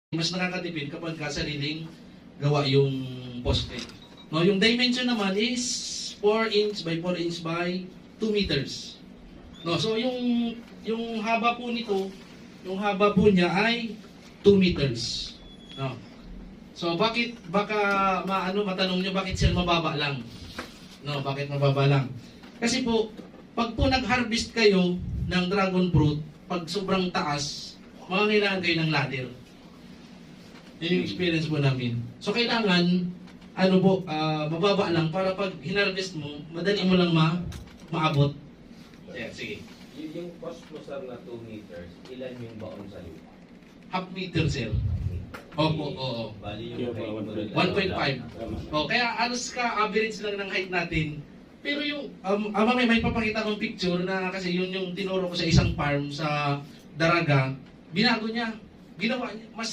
Mas nakakatipid kapag sariling gawa yung poste. No, yung dimension naman is 4 inch by 4 inch by 2 meters. No, so yung haba po nito, yung haba po niya ay 2 meters. No. So bakit baka matanong niyo bakit sir mababa lang? No, bakit mababa lang? Kasi po pag po nag-harvest kayo ng dragon fruit, pag sobrang taas, mangangailangan kayo ng ladder. Yun yung experience po namin. So kailangan, mababa lang para pag hinarvest mo, madali mo lang maabot. Yeah, sige. Yung cost mo sir na 2 meters, ilan yung baon sa lupa? Half meter, sir. Opo, oo. Bali yung height mo rin. 1.5. O, kaya alos ka, average lang ng height natin. Pero yung, may papakita kong picture na kasi yun yung tinuro ko sa isang farm sa Daraga, binago niya. Ginawa niya, mas